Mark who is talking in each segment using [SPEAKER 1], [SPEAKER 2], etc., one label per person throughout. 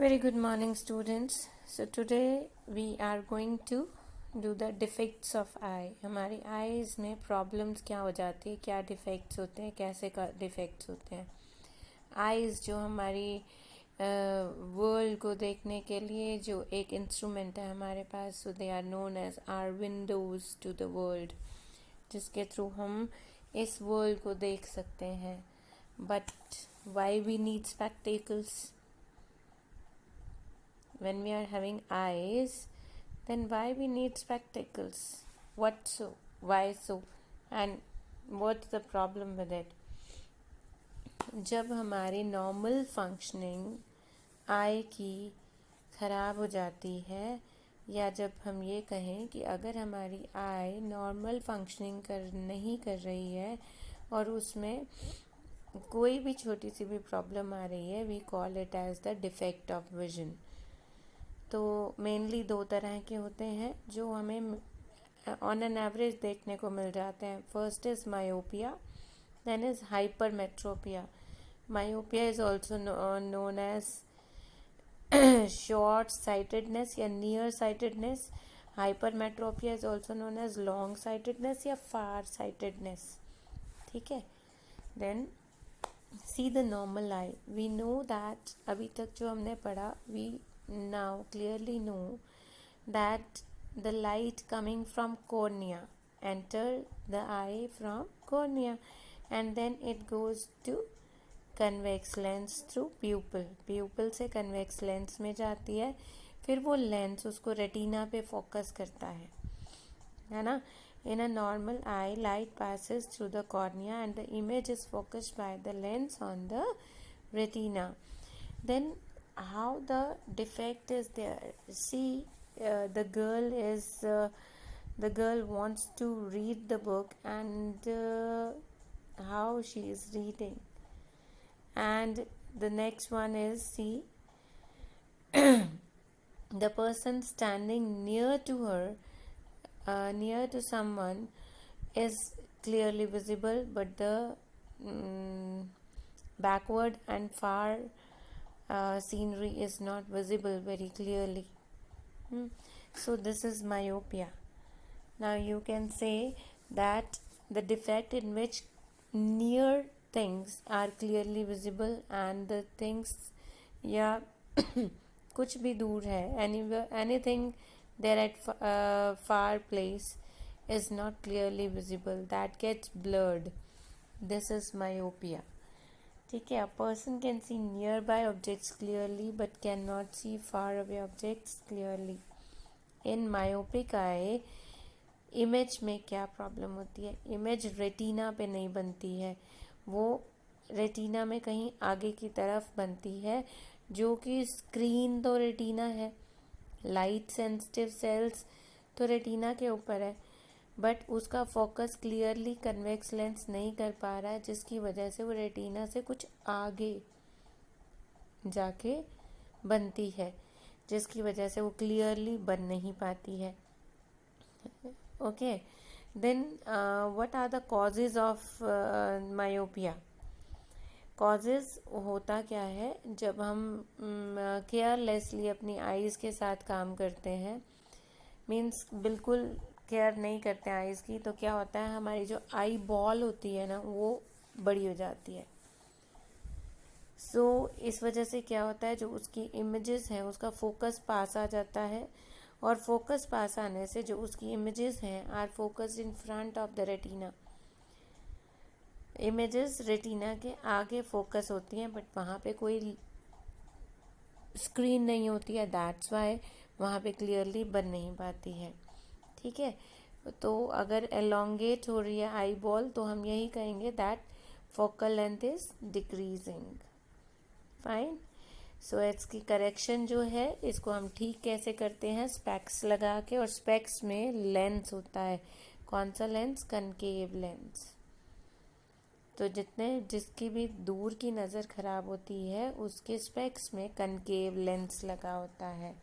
[SPEAKER 1] Very good morning, students. So today we are going to do the defects of eye. हमारी eyes में problems क्या हो जाती है, क्या डिफेक्ट्स होते हैं, कैसे का डिफेक्ट्स होते हैं. आईज जो हमारी वर्ल्ड को देखने के लिए जो एक इंस्ट्रूमेंट है हमारे पास, so they are known as are windows to the world, जिसके थ्रू हम इस वर्ल्ड को देख सकते हैं. But why we need spectacles? When we are having eyes, then why we need spectacles? What so? Why so? And what's the problem with it? जब हमारी normal functioning आई की ख़राब हो जाती है, या जब हम ये कहें कि अगर हमारी आई नॉर्मल फंक्शनिंग नहीं कर रही है और उसमें कोई भी छोटी सी भी प्रॉब्लम आ रही है, we call it as the defect of vision. तो मेनली दो तरह के होते हैं जो हमें ऑन एन एवरेज देखने को मिल जाते हैं. First is myopia, then is hypermetropia. Myopia is also known as short sightedness या near sightedness. Hypermetropia is also known as long sightedness या फार साइटेडनेस. ठीक है. Then see the normal eye. We know that अभी तक जो हमने पढ़ा, वी now clearly know that the light coming from cornea enter the eye from cornea, and then it goes to convex lens through pupil. pupil से convex lens में जाती है, फिर वो lens उसको retina पे focus करता है ना. In a normal eye, light passes through the cornea and the image is focused by the lens on the retina. Then how the defect is there? See, the girl wants to read the book, and how she is reading. And the next one is, see, the person standing near to her, near to someone, is clearly visible, but the backward and far scenery is not visible very clearly. So this is myopia. Now you can say that the defect in which near things are clearly visible and the things या कुछ भी दूर है, anything there at far place is not clearly visible, that gets blurred. This is myopia. ठीक है. A person can see nearby objects clearly but cannot see far away objects clearly. In myopic eye, image में क्या problem होती है? Image retina पे नहीं बनती है, वो रेटिना में कहीं आगे की तरफ बनती है, जो कि स्क्रीन तो रेटिना है, लाइट सेंसिटिव सेल्स तो रेटिना के ऊपर है, बट उसका फोकस क्लियरली कन्वेक्स लेंस नहीं कर पा रहा है, जिसकी वजह से वो रेटिना से कुछ आगे जाके बनती है, जिसकी वजह से वो क्लियरली बन नहीं पाती है. Okay. Then what are the causes of myopia? Causes होता क्या है, जब हम केयरलेसली अपनी आईज़ के साथ काम करते हैं, मीन्स बिल्कुल केयर नहीं करते हैं आईज़ की, तो क्या होता है, हमारी जो आई बॉल होती है ना, वो बड़ी हो जाती है. सो इस वजह से क्या होता है, जो उसकी इमेजेस हैं उसका फोकस पास आ जाता है, और फोकस पास आने से जो उसकी इमेजेस हैं are focused in front of the retina. Images retina के आगे फोकस होती हैं, बट वहाँ पे कोई स्क्रीन नहीं होती है, दैट्स वाई वहाँ पे क्लियरली बन नहीं पाती है. ठीक है. तो अगर एलोंगेट हो रही है आई बॉल, तो हम यही कहेंगे that focal length is decreasing. Fine. So इसकी करेक्शन जो है, इसको हम ठीक कैसे करते हैं? स्पेक्स लगा के. और स्पेक्स में लेंस होता है. कौन सा लेंस? Concave lens. तो जिसकी भी दूर की नज़र ख़राब होती है, उसके स्पेक्स में कनकेव लेंस लगा होता है.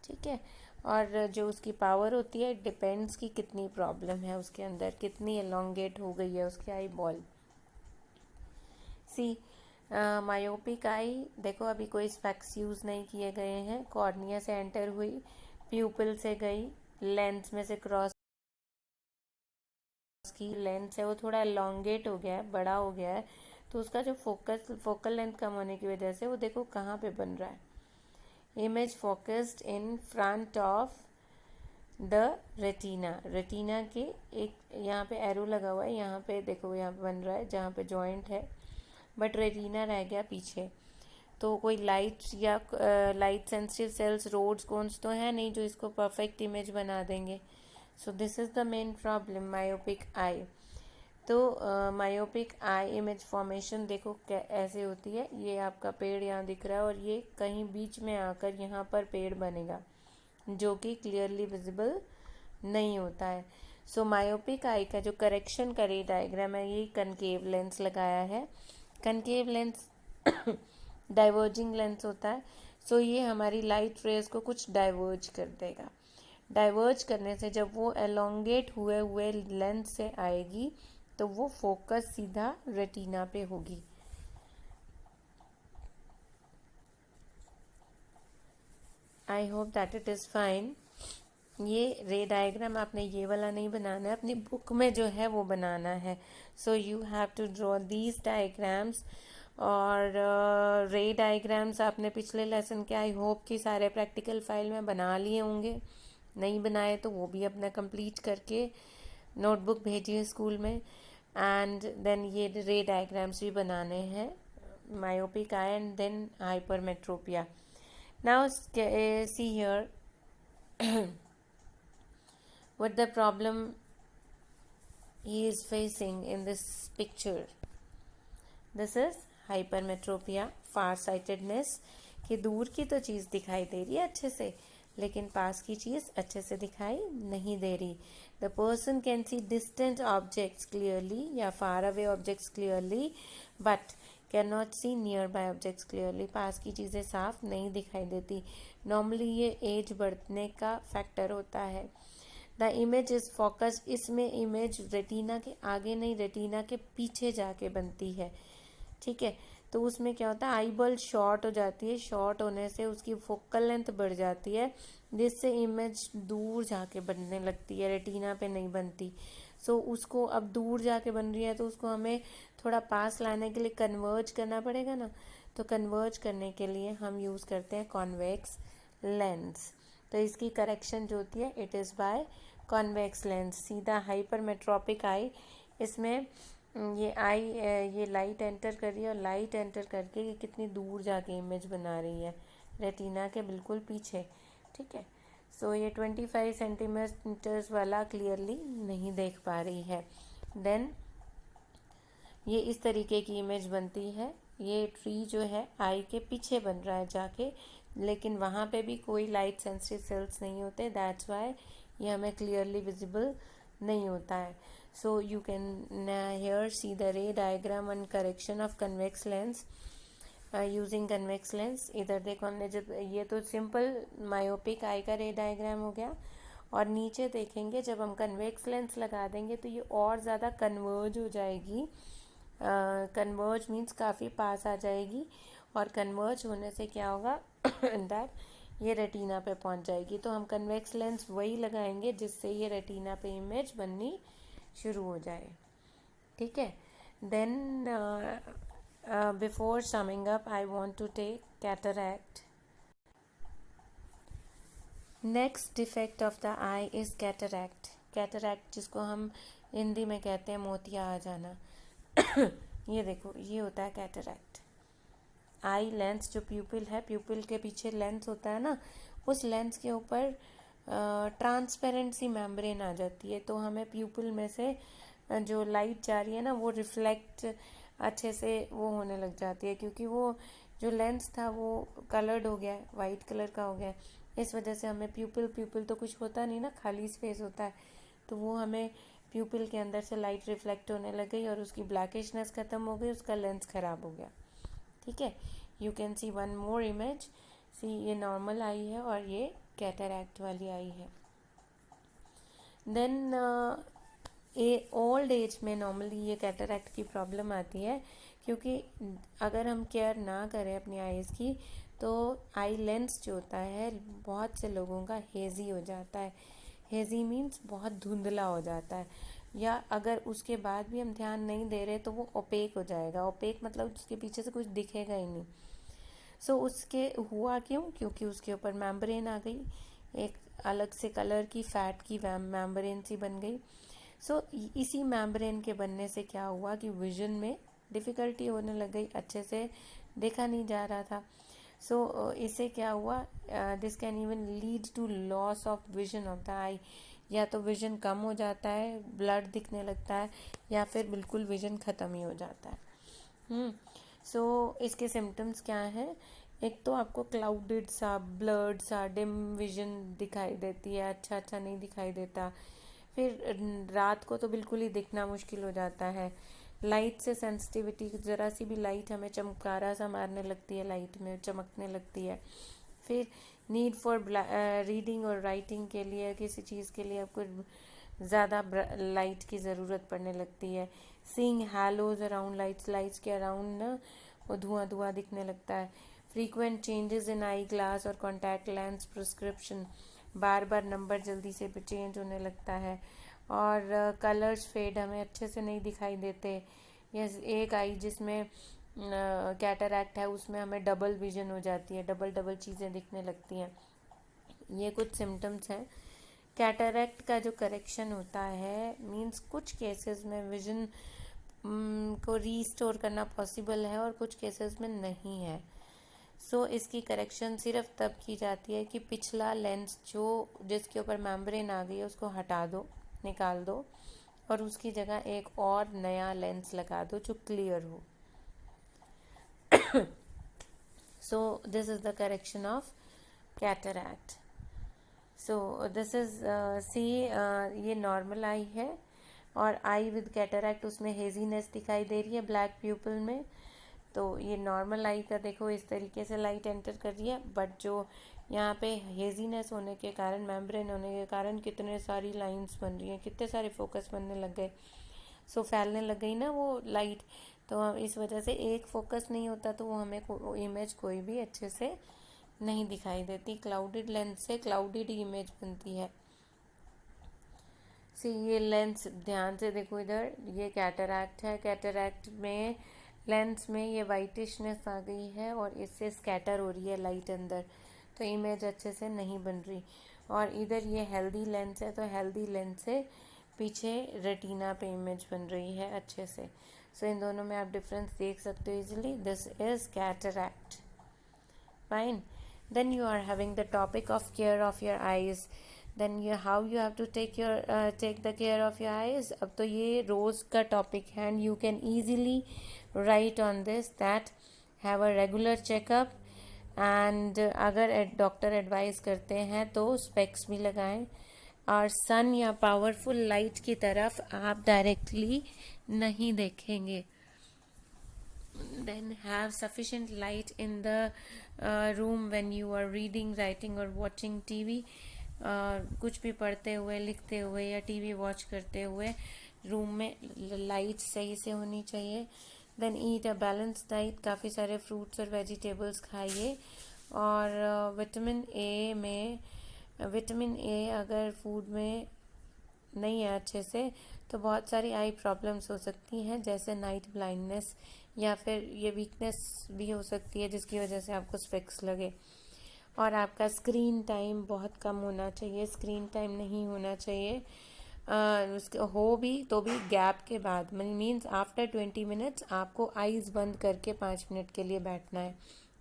[SPEAKER 1] ठीक है. और जो उसकी पावर होती है, डिपेंड्स कि कितनी प्रॉब्लम है उसके अंदर, कितनी एलोंगेट हो गई है उसकी आई बॉल. सी मायोपिक आई, देखो अभी कोई स्पेक्स यूज़ नहीं किए गए हैं, कॉर्निया से एंटर हुई, प्यूपिल से गई, लेंस में से क्रॉस की, लेंस है वो थोड़ा एलोंगेट हो गया है, बड़ा हो गया है, तो उसका जो फोकल लेंथ कम होने की वजह से वो देखो कहाँ पे बन रहा है, image focused in front of the retina के एक यहाँ पे एरो लगा हुआ है, यहाँ पे देखो यहाँ पे बन रहा है जहाँ पे जॉइंट है, बट रेटिना रह गया पीछे। तो कोई लाइट या light sensitive cells rods cones तो है नहीं जो इसको परफेक्ट इमेज बना देंगे। So this is the main problem myopic eye. तो मायोपिक आई इमेज फॉर्मेशन देखो ऐसे होती है, ये आपका पेड़ यहाँ दिख रहा है और ये कहीं बीच में आकर यहाँ पर पेड़ बनेगा जो कि क्लियरली विजिबल नहीं होता है। सो मायोपिक आई का जो करेक्शन का रे डायग्राम है, ये कनकेव लेंस लगाया है। कनकेव लेंस डाइवर्जिंग लेंस होता है, सो ये हमारी लाइट रेज को कुछ डाइवर्ज कर देगा। डाइवर्ज करने से जब वो एलोंगेट हुए हुए लेंस से आएगी तो वो फोकस सीधा रेटिना पे होगी। I hope that it is fine. ये रे डायग्राम आपने ये वाला नहीं बनाना है, अपनी बुक में जो है वो बनाना है। So you have to draw these diagrams. और रे डायग्राम्स आपने पिछले लेसन के आई होप कि सारे प्रैक्टिकल फाइल में बना लिए होंगे, नहीं बनाए तो वो भी अपना कंप्लीट करके नोटबुक भेजिए स्कूल में। एंड देन ये रे डायग्राम्स भी बनाने हैं, myopic eye and then hypermetropia. Now see here what the problem he is facing in this picture. This is hypermetropia, farsightedness, कि दूर की तो चीज़ दिखाई दे रही है अच्छे से लेकिन पास की चीज़ अच्छे से दिखाई नहीं दे रही। The person can see distant objects clearly या far away objects clearly but can not see nearby objects clearly. पास की चीज़ें साफ नहीं दिखाई देती। नॉर्मली ये एज बढ़ने का फैक्टर होता है। द इमेज इज फोकस, इसमें इमेज रेटिना के आगे नहीं रेटिना के पीछे जाके बनती है, ठीक है। तो उसमें क्या होता है, आई बॉल शॉर्ट हो जाती है, शॉर्ट होने से उसकी फोकल लेंथ बढ़ जाती है जिससे इमेज दूर जाके बनने लगती है, रेटिना पे नहीं बनती। सो उसको अब दूर जाके बन रही है तो उसको हमें थोड़ा पास लाने के लिए कन्वर्ज करना पड़ेगा ना। तो कन्वर्ज करने के लिए हम यूज़ करते हैं कॉन्वेक्स लेंस। तो इसकी करेक्शन जो होती है it is by convex lens. सीधा हाइपरमेट्रोपिक आई, इसमें ये आई ये लाइट एंटर कर रही है और लाइट एंटर करके ये कितनी दूर जाके इमेज बना रही है, रेटिना के बिल्कुल पीछे, ठीक है। सो ये 25 सेंटीमीटर्स वाला क्लियरली नहीं देख पा रही है। देन ये इस तरीके की इमेज बनती है। ये ट्री जो है आई के पीछे बन रहा है जाके, लेकिन वहाँ पे भी कोई लाइट सेंसिटिव सेल्स नहीं होते, दैट्स वाई ये हमें क्लियरली विजिबल नहीं होता है। So you can hear see the रे diagram and correction of convex lens using convex lens. इधर देखो हमने जब ये तो सिंपल मायोपिक आई का रे डायग्राम हो गया, और नीचे देखेंगे जब हम कन्वेक्स लेंस लगा देंगे तो ये और ज़्यादा कन्वर्ज हो जाएगी। कन्वर्ज मीन्स काफ़ी पास आ जाएगी, और कन्वर्ज होने से क्या होगा दैट ये रेटिना पे पहुंच जाएगी। तो हम कन्वेक्स लेंस वही लगाएंगे जिससे ये रेटिना पे इमेज बननी शुरू हो जाए, ठीक है। Then before summing up I want to take cataract. Next defect of the eye is cataract. Cataract जिसको हम हिंदी में कहते हैं मोतिया आ जाना। ये देखो ये होता है कैटरैक्ट। आई लेंस जो प्यूपिल है, प्यूपिल के पीछे लेंस होता है ना, उस लेंस के ऊपर ट्रांसपेरेंसी मेम्ब्रेन आ जाती है, तो हमें प्यूपिल में से जो लाइट जा रही है ना वो रिफ्लेक्ट अच्छे से वो होने लग जाती है, क्योंकि वो जो लेंस था वो कलर्ड हो गया है, वाइट कलर का हो गया है। इस वजह से हमें प्यूपिल तो कुछ होता नहीं ना, खाली स्पेस होता है, तो वो हमें प्यूपिल के अंदर से लाइट रिफ्लेक्ट होने लग गई और उसकी ब्लैकिशनेस खत्म हो गई, उसका लेंस खराब हो गया, ठीक है। You can see one more image. See ये नॉर्मल आई है और ये कैटरैक्ट वाली आई है। देन ओल्ड एज में नॉर्मली ये कैटरैक्ट की प्रॉब्लम आती है क्योंकि अगर हम केयर ना करें अपनी आईज़ की तो आई लेंस जो होता है बहुत से लोगों का हेज़ी हो जाता है। हेज़ी मीन्स बहुत धुंधला हो जाता है, या अगर उसके बाद भी हम ध्यान नहीं दे रहे तो वो ओपेक हो जाएगा। ओपेक मतलब उसके पीछे से कुछ दिखेगा ही नहीं। सो उसके हुआ क्यों? क्योंकि उसके ऊपर मेम्ब्रेन आ गई, एक अलग से कलर की फैट की मेम्ब्रेन सी बन गई। सो इसी मेम्ब्रेन के बनने से क्या हुआ कि विजन में डिफ़िकल्टी होने लग गई, अच्छे से देखा नहीं जा रहा था। सो इससे क्या हुआ, this can even lead to loss of vision of the eye. या तो विजन कम हो जाता है, ब्लड दिखने लगता है, या फिर बिल्कुल विजन ख़त्म ही हो जाता है। सो इसके सिम्टम्स क्या हैं? एक तो आपको क्लाउडेड सा, ब्लर्ड सा, डिम विजन दिखाई देती है, अच्छा नहीं दिखाई देता। फिर रात को तो बिल्कुल ही दिखना मुश्किल हो जाता है। लाइट से सेंसिटिविटी, ज़रा सी भी लाइट हमें चमकारा सा मारने लगती है, लाइट में चमकने लगती है। फिर नीड फॉर रीडिंग और राइटिंग के लिए, किसी चीज़ के लिए आपको ज़्यादा लाइट की ज़रूरत पड़ने लगती है। सीइंग हैलोज अराउंड लाइट्स के अराउंड ना वो धुआं धुआं दिखने लगता है। Frequent changes in I glass और कॉन्टैक्ट लेंस प्रिस्क्रिप्शन, बार बार नंबर जल्दी से चेंज होने लगता है। और कलर्स फेड, हमें अच्छे से नहीं दिखाई देते। यस, एक आई जिसमें कैटरैक्ट है उसमें हमें डबल विजन हो जाती है, डबल डबल चीज़ें दिखने लगती हैं। ये कुछ सिम्टम्स हैं। कैटरैक्ट का जो करेक्शन होता है मींस कुछ केसेस में विजन को रीस्टोर करना पॉसिबल है और कुछ केसेस में नहीं है। सो इसकी करेक्शन सिर्फ तब की जाती है कि पिछला लेंस जो जिसके ऊपर मेम्ब्रेन आ गई है उसको हटा दो, निकाल दो, और उसकी जगह एक और नया लेंस लगा दो जो क्लियर हो। So this is the correction of cataract. So this is see, ये नॉर्मल आई है, और आई विद कैटरैक्ट उसमें हेजीनेस दिखाई दे रही है ब्लैक प्यूपल में। तो ये नॉर्मल आई का देखो इस तरीके से लाइट एंटर कर रही है, बट जो यहाँ पे हेजीनेस होने के कारण, मेम्ब्रेन होने के कारण कितने सारी लाइंस बन रही हैं, कितने सारे फोकस बनने लग गए। सो फैलने लग गई ना वो लाइट, तो हम इस वजह से एक फोकस नहीं होता तो वो हमें इमेज कोई भी अच्छे से नहीं दिखाई देती। क्लाउडेड लेंस से क्लाउडेड इमेज बनती है। सी ये लेंस ध्यान से देखो इधर, ये कैटरैक्ट है। कैटरैक्ट में लेंस में ये वाइटिशनेस आ गई है और इससे स्कैटर हो रही है लाइट अंदर, तो इमेज अच्छे से नहीं बन रही। और इधर ये हेल्दी लेंस है, तो हेल्दी लेंस से पीछे रेटिना पे इमेज बन रही है अच्छे से। सो इन दोनों में आप डिफरेंस देख सकते हो easily. This is cataract. Fine. Then you are having the topic of care of your eyes. Then you how you have to take the care of your eyes. अब तो ये रोज़ का टॉपिक है, and you can easily write on this that have a regular checkup, and अगर doctor advice करते हैं तो specs भी लगाएं, और सन या पावरफुल लाइट की तरफ आप डायरेक्टली नहीं देखेंगे। Then have sufficient light in the room when you are reading, writing or watching TV. कुछ भी पढ़ते हुए, लिखते हुए या टीवी वॉच करते हुए रूम में लाइट सही से होनी चाहिए। Then eat a balance diet, काफ़ी सारे फ्रूट्स और वेजिटेबल्स खाइए। और विटामिन ए अगर फूड में नहीं है अच्छे से तो बहुत सारी आई प्रॉब्लम्स हो सकती हैं, जैसे नाइट ब्लाइंडनेस, या फिर ये वीकनेस भी हो सकती है जिसकी वजह से आपको स्पेक्स लगे। और आपका स्क्रीन टाइम बहुत कम होना चाहिए, स्क्रीन टाइम नहीं होना चाहिए। उसके हो भी तो भी गैप के बाद, मीन्स आफ्टर 20 मिनट्स आपको आईज बंद करके 5 मिनट के लिए बैठना है,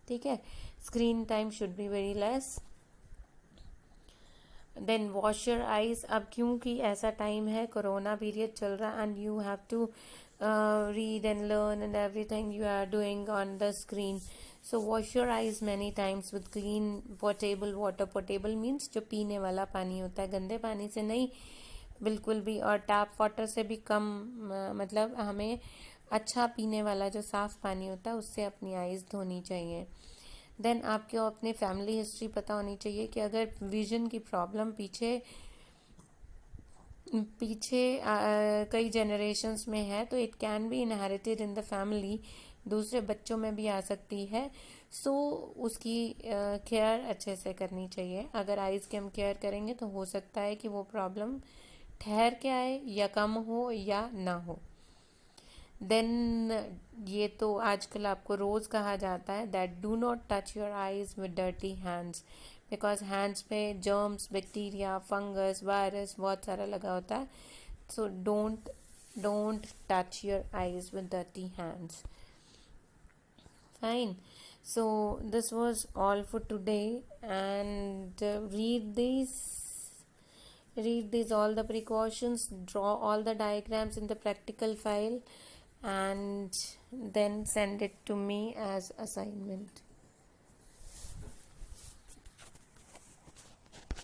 [SPEAKER 1] ठीक है। Screen time should be very less. Then wash your eyes. अब क्योंकि ऐसा टाइम है, कोरोना पीरियड चल रहा, and you have to read and learn and everything you are doing on the screen, so wash your eyes many times with clean potable water. potable means जो पीने वाला पानी होता है, गंदे पानी से नहीं बिल्कुल भी, और टैप वाटर से भी कम, मतलब हमें अच्छा पीने वाला जो साफ़ पानी होता है उससे अपनी आइज़ धोनी चाहिए। देन आपको अपने फैमिली हिस्ट्री पता होनी चाहिए कि अगर विजन की प्रॉब्लम पीछे कई जनरेशन्स में है तो it can be inherited in the family, दूसरे बच्चों में भी आ सकती है। सो उसकी केयर अच्छे से करनी चाहिए। अगर आइज़ की हम केयर करेंगे तो हो सकता है कि वो प्रॉब्लम ठहर के आए या कम हो या ना हो। देन ये तो आजकल आपको रोज़ कहा जाता है that do not touch your eyes with dirty hands, because hands पे जर्म्स, बैक्टीरिया, फंगस, वायरस बहुत सारा लगा होता है। So don't touch your eyes with dirty hands. Fine. So this was all for today, and read these all the precautions, draw all the diagrams in the practical file, and then send it to me as assignment.